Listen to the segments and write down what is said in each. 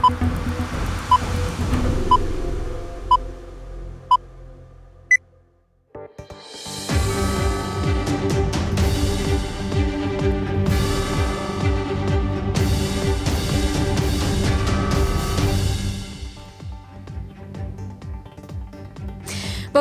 ба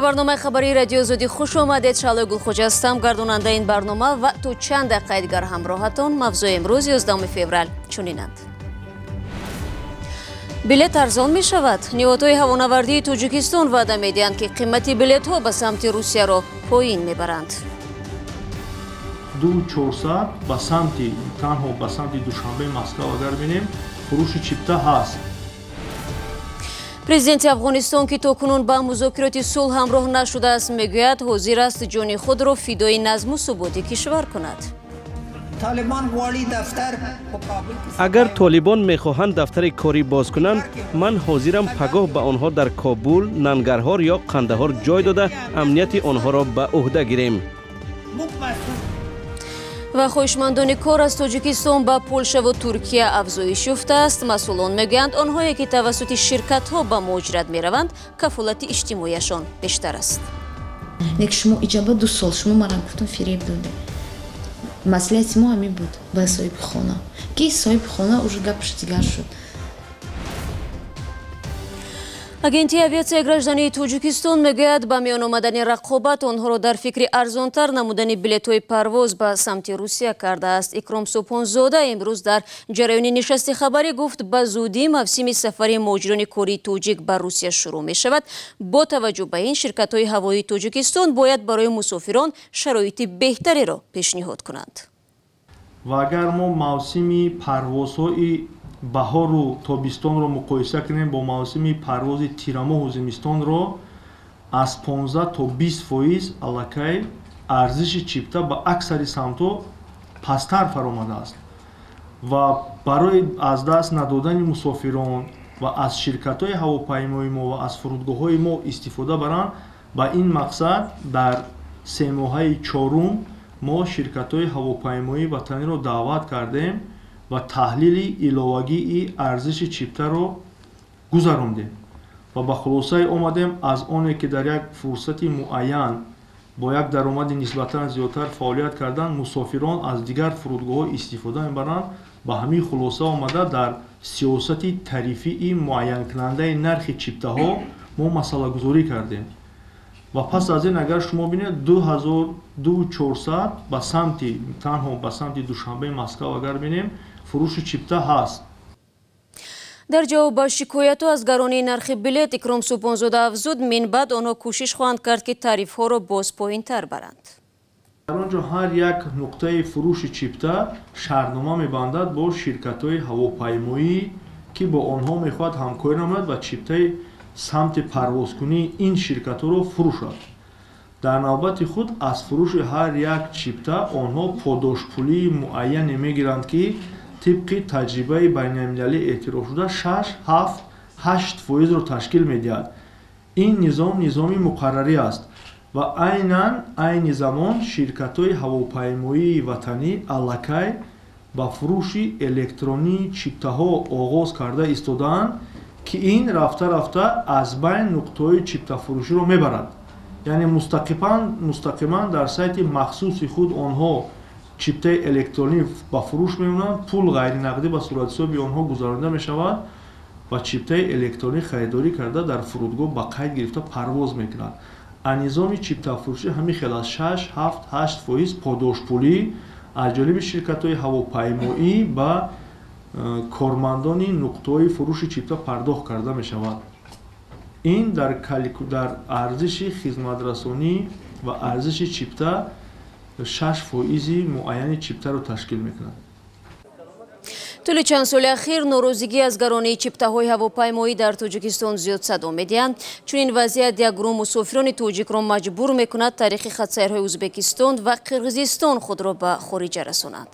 барномаи хабари радио Озодӣ хуш омадед. Шаълои Гулхоҷа ҳастам, гардонандаи ин барнома ва то чанд дақиқа дигар ҳамроҳатон. мавзӯи имрӯз 11 феврал чунинанд. билет арзон мешавад. Ниҳодҳои ҳавонавардии Тоҷикистон ваъда медиҳанд ки қимати билетҳо ба самти Русияро поин мебаранд. 2400 ба самти танҳо ба самти Душанбе Москва агар бинем фурӯши чипта ҳаст. Президенти Афғонистон ки токунун ба музокироти сулҳ ҳамроҳ нашудааст, мегӯяд ҳозир аст ҷони худро фидои назму суботи кишвар кунад. агар толибон мехоҳанд дафтари корӣ боз кунанд, ман ҳозирам пагоҳ ба онҳо дар Кобул, Нангарҳор ё Қандаҳор ҷой дода амнияти онҳоро ба уҳда гирем. ва хоҳишмандони кор аз Тоҷикистон ба Полшаву Туркия афзоиш ёфтааст. масъулон мегӯянд онҳое ки тавассути ширкатҳо ба муҳоҷират мераванд, кафолати иҷтимоияшон бештар аст. Лек шумо иҷоба 2 сол шумо манам гуфтам фиреб доде. Маслиҳати мо ҳамин буд ба соҳиби хона. Ки соҳиби хона уже гапш дигар шуд. Агентии авиатсияи граждании Тоҷикистон мегӯяд ба миён омадани рақобат онҳоро дар фикри арзонтар намудани билетҳои парвоз ба самти Русия кардааст. Икром Субҳонзода имрӯз дар ҷараёни нишасти хабарӣ гуфт, ба зудӣ мавсими сафари муҳоҷирони кории тоҷик ба Русия шурӯъ мешавад. Бо таваҷҷӯҳ ба ин, ширкатҳои ҳавоии Тоҷикистон бояд барои мусофирон шароити беҳтареро пешниҳод кунанд. ва агар мо мавсими парвозҳои баҳору тобистонро муқоиса кунем бо мавсими парвози тирамоҳу зимистонро, аз 15 то 20% аллакай арзиши чипта ба аксари самтҳо пасттар фаромадааст ва барои аз даст надодани мусофирон ва аз ширкатҳои ҳавопаймои мо ва аз фурудгоҳҳои мо истифода баранд, ба ин мақсад дар 3 моҳаи 4 мо ширкатҳои ҳавопаймоии ватаниро даъват кардем ва таҳлили иловагии арзиши чиптаро гузарондем ва ба хулосае омадем аз оне ки дар як фурсати муайян бо як даромади нисбатан зиёдтар фаъолият кардан мусофирон аз дигар фурудгоҳҳо истифода мебаранд, ба ҳамин хулоса омада дар сиёсати тарифии муайянкунандаи нархи чиптаҳо мо масъалагузорӣ кардем. ва пас аз ин агар шумо бинед 2400 ба самти танҳо ба самти Душанбе Москва агар бинем фурӯши чипта ҳаст. дар ҷавоб ба шикоятҳо аз гаронии нархи билет, Икром Субҳонзода афзуд, минбаъд онҳо кӯшиш хоҳанд кард ки тарифҳоро боз поинтар баранд. дар он ҷо ҳар як нуқтаи фурӯши чипта шартнома мебандад бо ширкатҳои ҳавопаймоӣ ки бо онҳо мехоҳад ҳамкорӣ намояд ва чиптаи самти парвозкунии ин ширкатҳоро фурӯшад. дар навбати худ аз фурӯши ҳар як чипта онҳо подошпулии муайяне мегиранд ки тибқи таҷрибаи байналмилалӣ эътирофшуда 6-7-8% ташкил медиҳад. ин низом низоми муқаррарӣ аст ва айнан айни замон ширкатҳои ҳавопаймоии ватанӣ аллакай ба фурӯши электронии чиптаҳо оғоз карда истодаанд ки ин рафта рафта аз байн нуқтаҳои чиптафурӯширо мебарад. яъне мустақиман дар сайти махсуси худ онҳо чиптаи электронӣ ба фурӯш мемонанд, пул ғайринақдӣ ба суратҳисоби онҳо гузаронида мешавад ва чиптаи электронӣ харидорӣ карда дар фурудгоҳ ба қайд гирифта парвоз мекунад. низоми чиптафурӯшӣ ҳамин хел аз 6-7-8% подошпулӣ аз ҷониби ширкатҳои ҳавопаймоӣ ба кормандони нуқтаҳои фурӯши чипта пардохт карда мешавад. ин дар арзиши хизматрасонӣ ва арзиши чипта 6% муайяни чиптаро ташкил мекунад. тӯли чанд соли ахир норозигӣ аз гаронии чиптаҳои ҳавопаймоӣ дар Тоҷикистон зиёд садо медиҳанд. чунин вазъият як гурӯҳ мусофирони тоҷикро маҷбур мекунад тариқи хатсайрҳои Ӯзбекистон ва Қирғизистон худро ба хориҷа расонанд.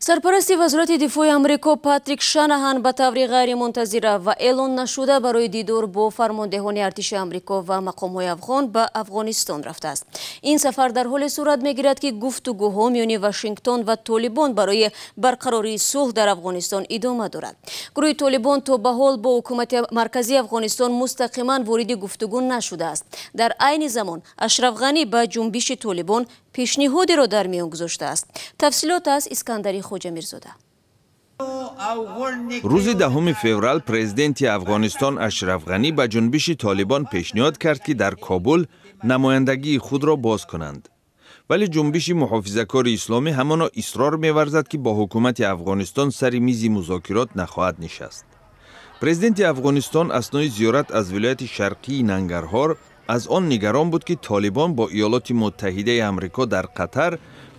сарпарасти вазорати дифои амрико Патрик Шанаҳан ба таври ғайримунтазира ва эълон нашуда барои дидор бо фармондеҳони артиши амрико ва мақомҳои афғон ба афғонистон рафтааст. Ин сафар дар ҳоле сурат мегирад ки гуфтугӯҳо миёни Вашингтон ва Толибон барои барқарории сулҳ дар афғонистон идома дорад. гурӯҳи Толибон то ба ҳол бо ҳукумати марказии афғонистон мустақиман вориди гуфтугӯ нашудааст. дар айни замон Ашраф Ғани ба ҷунбиши Толибон пешниҳодеро дар миён гузоштааст. тафсилот аз Искандари Хоҷамирзода. рӯзи 10 феврал президенти афғонистон Ашраф Ғани ба ҷунбиши Толибон пешниҳод кард ки дар Кобул намояндагии худро боз кунанд. вале ҷунбиши муҳофизакори исломӣ ҳамоно исрор меварзад ки бо ҳукумати афғонистон сари мизи музокирот нахоҳад нишаст. президенти афғонистон аснои зиёрат аз вилояти шарқии Нангарҳор аз он нигарон буд ки Толибон бо Иёлоти Муттаҳидаи Амрико дар Қатар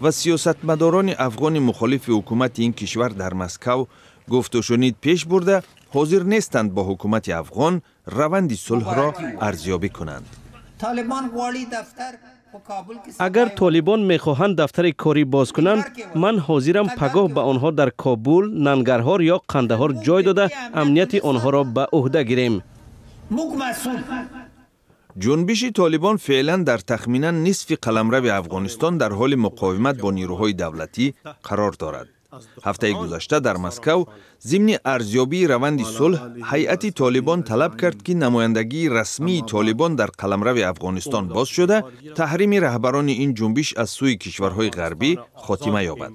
ва сиёсатмадорони афғони мухолифи ҳукумати ин кишвар дар Москав гуфтушунид пеш бурда, ҳозир нестанд бо ҳукумати афғон раванди сулҳро арзёбӣ кунанд. агар Толибон мехоҳанд дафтари корӣ боз кунанд, ман ҳозирам пагоҳ ба онҳо дар Кобул, Нангарҳор ё Қандаҳор ҷой дода амнияти онҳоро ба уҳда гирем. ҷунбиши Толибон феълан дар тахминан нисфи қаламрави Афғонистон дар ҳоли муқовимат бо нирӯҳои давлатӣ қарор дорад. ҳафтаи гузашта дар Москав зимни арзёбии раванди сулҳ ҳайати Толибон талаб кард ки намояндагии расмии Толибон дар қаламрави Афғонистон боз шуда, таҳрими раҳбарони ин ҷунбиш аз сӯи кишварҳои ғарбӣ хотима ёбад.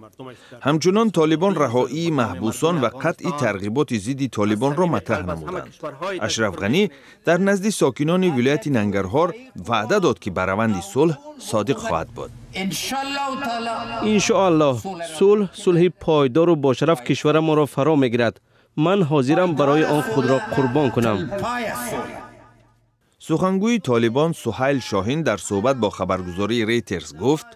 ҳамчунон Толибон раҳоии маҳбусон ва қатъи тарғиботи зидди Толибонро матраҳ намуданд. Ашраф Ғани дар назди сокинони вилояти Нангарҳор ваъда дод ки ба раванди сулҳ содиқ хоҳад буд. иншоаллоҳ сулҳи пойдору бошараф кишварамонро фаро мегирад. ман ҳозирам барои он худро қурбон кунам. сухангӯи Толибон Суҳайл Шоҳин дар суҳбат бо хабаргузории Reuters гуфт,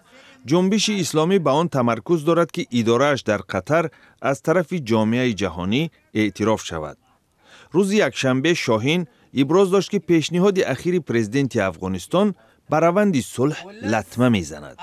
ҷунбиши исломӣ ба он тамаркуз дорад ки идорааш дар Қатар аз тарафи ҷомеаи ҷаҳонӣ эътироф шавад. рӯзи якшанбе Шоҳин иброз дошт ки пешниҳоди ахири президенти Афғонистон ба раванди сулҳ латма мезанад.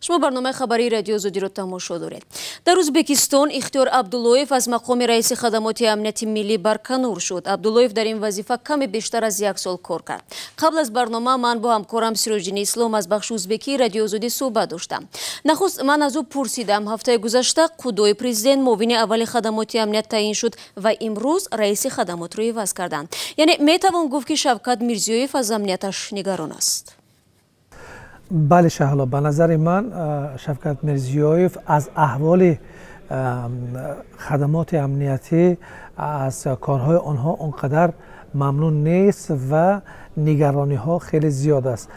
шумо барномаи хабарии радиои Озодиро тамошо доред. дар Ӯзбекистон Ихтиёр Абдуллоев аз мақоми раиси хадамоти амнияти миллӣ барканор шуд. Абдуллоев дар ин вазифа каме бештар аз 1 сол кор кард. қабл аз барнома ман бо ҳамкорам Сироҷдини Ислом аз бахши ӯзбекии радиои Озодӣ суҳбат доштам. нахуст ман аз ӯ пурсидам ҳафтаи гузашта қудои президент муовини аввали хадамоти амният таъин шуд ва имрӯз раиси хадамотро иваз карданд. яъне метавон гуфт ки Шавкат Мирзиёев аз амнияташ нигарон аст. بله شهلا، به نظر من شفقت میرزیویف از احوال خدمات امنیتی از کارهای آنها اونقدر ممنون نیست و نگرانی ها خیلی زیاد است.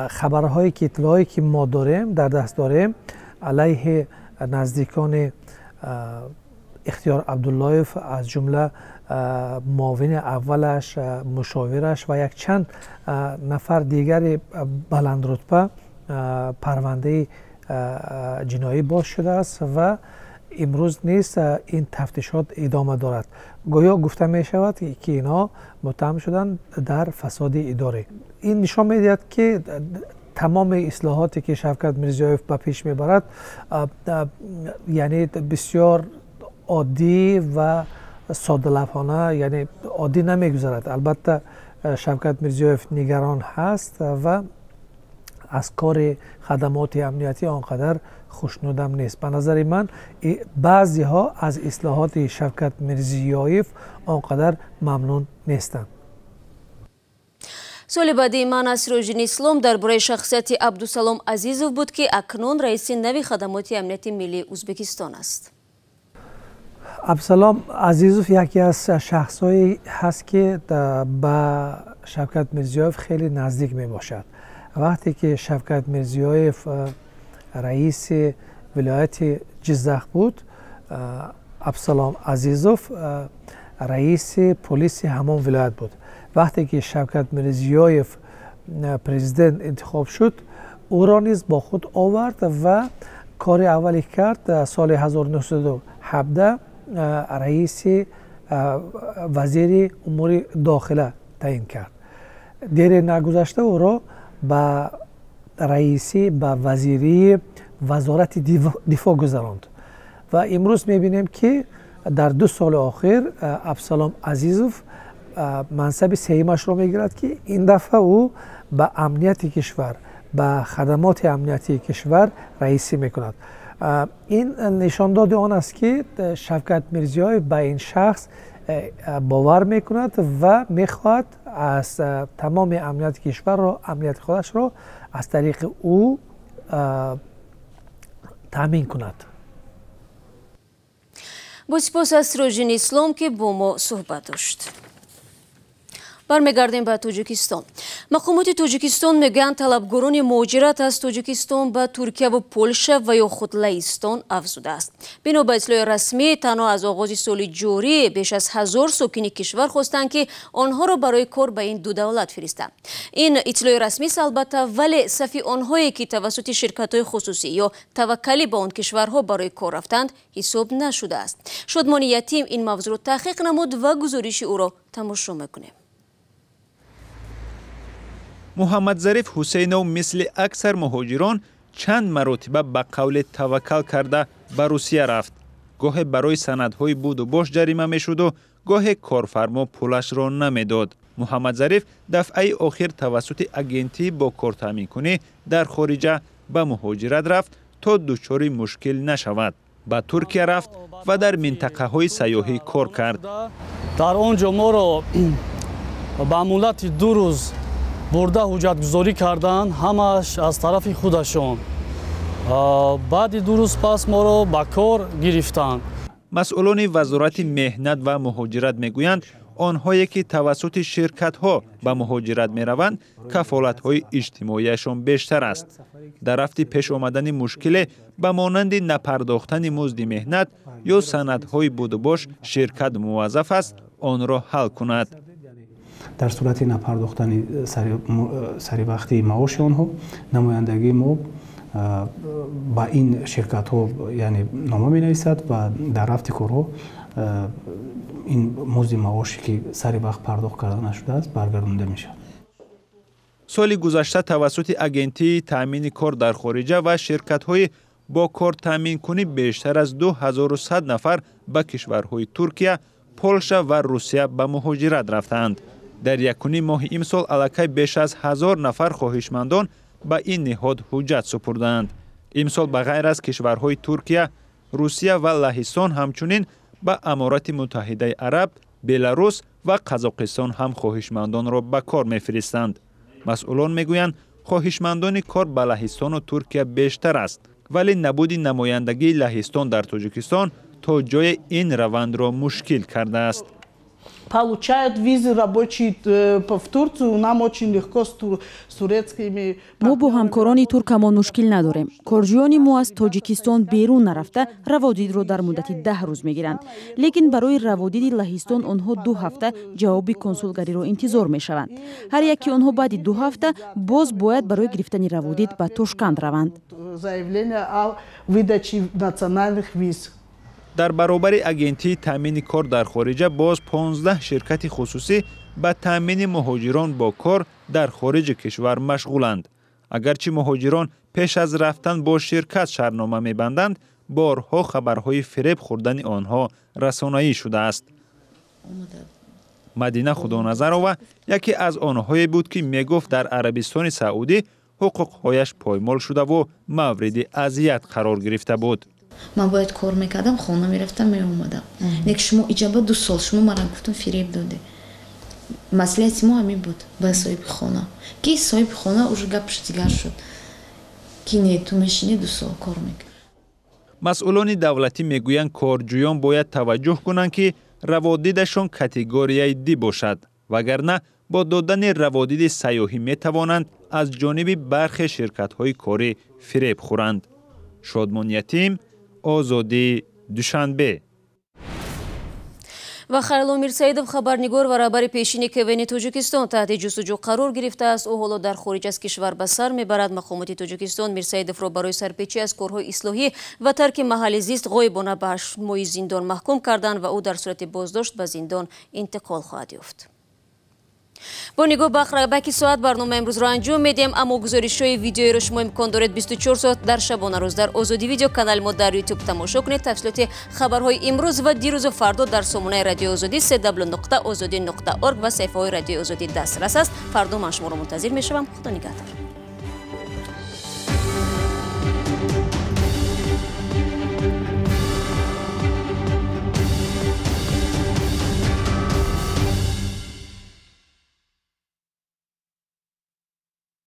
خبرهایی که اطلاعی که ما داریم در دست داریم علیه نزدیکان اختیار عبداللهیف از جمله معاون اولش، مشاورش و یک چند نفر دیگر بلند رتبه پرونده جنایی باز شده است و امروز نیست این تفتیشات ادامه دارد. گویا گفته می شود که اینا متهم شدن در فساد اداری. این نشان می دهد که تمام اصلاحاتی که شفقت میرزیویف به پیش میبرد یعنی بسیار عادی و ساده لبانه، یعنی عادی نمیگذرد. البته شفقت میرزیویف نگران هست و از کار خدمات امنیتی آنقدر خوشنودم نیست. به نظر من بعضی ها از اصلاحات شفقت میرزیویف آنقدر ممنون نیستند. соли баъди ман аз Сироҷдини Ислом дар бораи шахсияти Абдусалом Азизов буд ки акнун раиси нави хадамоти амнияти миллии Ӯзбекистон аст. عبدالسلام عزیزوف یکی از شخصایی هست که با شفقت میرزیویف خیلی نزدیک می باشد. وقتی که شفقت میرزیویف رئیس ولایت جزخ بود، عبدالسلام عزیزوف رئیس پلیس همان ولایت بود. وقتی که شفقت میرزیویف پرزیدنت انتخاب شد، او را نیز با خود آورد و کار اولی کرد سال 1917 رئیس وزیر امور داخله تعیین کرد. دیر نگذشته او را به رئیسی به وزیری وزارت دفاع گذراند و امروز میبینیم که در 2 سال آخر ابسالام عزیزوف منصب سیمش رو میگیرد که این دفعه او به امنیت کشور به خدمات امنیتی کشور رئیسی میکند. این نشان داده آن است که شوکت میرزیویف به این شخص باور میکند و میخواهد از تمام امنیت کشور را امنیت خودش را از طریق او تامین کند. با سپاس از روژین اسلام که با ما صحبت داشت. برمیگردیم به تاجیکستان. مقامات تاجیکستان میگن طلبگاران مهاجرت از تاجیکستان به ترکیه و پولشا و یا خود لهستان افزوده است. بنا به اطلاع رسمی تنها از آغاز سال جاری بیش از 1000 ساکن کشور خواستند که آنها را برای کار به این 2 دولت فرستند. این اطلاع رسمی است البته، ولی صفی آنهایی که توسط شرکت‌های خصوصی یا توکلی به آن کشورها برای کار رفتند حساب نشده است. شادمان یتیم این موضوع را تحقیق نمود و گزارش او را تماشا میکنیم. محمد ظریف حسینов مثل اکثر مهاجران چند مرتبه به قول توکل کرده به روسیه رفت. گاه برای سندهای بود و باش جریمه میشد و گاه کارفرما پولش را نمیداد. محمد ظریف دفعه آخر توسط اگنتی با کار تامین کنی در خارجه به مهاجرت رفت تا دچار مشکل نشود. به ترکیه رفت و در منطقه های سیاحی کار کرد. در آنجا ما را به مدت 2 روز برده حجتگذاری کردن، همش از طرف خودشان. بعد 2 روز پس ما را به کار گرفتند. مسئولان وزارت مهنت و مهاجرت میگویند آنهایی که توسط شرکت ها به مهاجرت می روند کفالت های اجتماعیشان بیشتر است. در رفت پیش آمدن مشکل به مانند نپرداختن مزد مهنت یا سندهای بود و باش شرکت موظف است آن را حل کند. در صورت نپرداختن سری وقتی معاش آنها نمایندگی ما با این شرکت ها یعنی نامه می نویسد و در رفت کارها این مزد معاشی که سری وقت پرداخت کرده نشده است برگردانده می شود. سال گذشته توسط اگنتی تامین کار در خارجه و شرکت های با کار تامین کنی بیشتر از 2100 نفر به کشورهای ترکیه، پولشا و روسیه به مهاجرت رفتند. در 1.5 ماه امسال الکی بیش از 1000 نفر خواهشمندان به این نهاد حجت سپردند. امسال به غیر از کشورهای ترکیه، روسیه و لهستان همچنین به امارات متحده عرب، بلاروس و قزاقستان هم خواهشمندان را به کار می‌فرستند. مسئولان میگویند خواهشمندان کار به لهستان و ترکیه بیشتر است، ولی نبود نمایندگی لهستان در تاجیکستان تا جای این روند را مشکل کرده است. получают визы рабочие в Турцию, нам очень легко с турецкими. ما با همکاران ترکمان مشکل نداریم. کارجویان ما از تاجیکستان بیرون نرفته روادید را در مدت 10 روز میگیرند. لیکن برای روادید لهستان آنها 2 هفته جواب کنسولگری را انتظار میشوند. هر یکی آنها بعد 2 هفته باز باید برای گرفتن روادید به تاشکند روند. заявление о выдаче национальных виз. در برابر اگنتی تامین کار در خارجه باز 15 شرکت خصوصی به تامین مهاجران با کار در خارج کشور مشغولند. اگرچه مهاجران پیش از رفتن با شرکت شرطنامه می‌بندند، بارها خبرهای فریب خوردن آنها رسانه‌ای شده است. مدینه خدانظرова یکی از آنهایی بود که میگفت در عربستان سعودی حقوقهایش پایمال شده و مورد اذیت قرار گرفته بود. من باید کار میکردم، خانه میرفتم میومدم. لیکن شما ایجابا 2 سال شما منم گفتم فریب داده. مسئله ما همین بود با صاحب خانه. که صاحب خانه уже گپش دیگر شد. که نه تو میشینی 2 سال کار میکنی. مسئولان دولتی میگویند کارجویان باید توجه کنند که روادیدشان کاتگوریای دی باشد، وگرنه با دادن روادید سیاحی میتوانند از جانب برخی شرکت‌های کاری فریب خورند. شادمان یتیم، آزادی، دوشنبه. و خیرلو میرسایدov خبرنگار و رهبر پیشین КВН تاجیکستان تحت جستجو قرار گرفته است. او حالا در خارج از کشور به سر میبرد. مقامات تاجیکستان میرسایدov را برای سرپیچی از کارهای اصلاحی و ترک محل زیست غایبانه به 8 ماه زندان محکوم کردند و او در صورت بازداشت به زندان انتقال خواهد یافت. با نگاه به باقی ساعت برنامه امروز را انجام میدیم، اما گزارش‌های ویدیویی را شما امکان دارید 24 ساعت در شبانه روز در آزادی ویدیو کانال ما در یوتیوب تماشا کنید. تفصیلات خبرهای امروز و دیروز و فردا در سامانه رادیو آزادی www.azadi.org و صفحه های رادیو آزادی دسترس است. فردا من شما را منتظر میشوم. خدا نگهدار.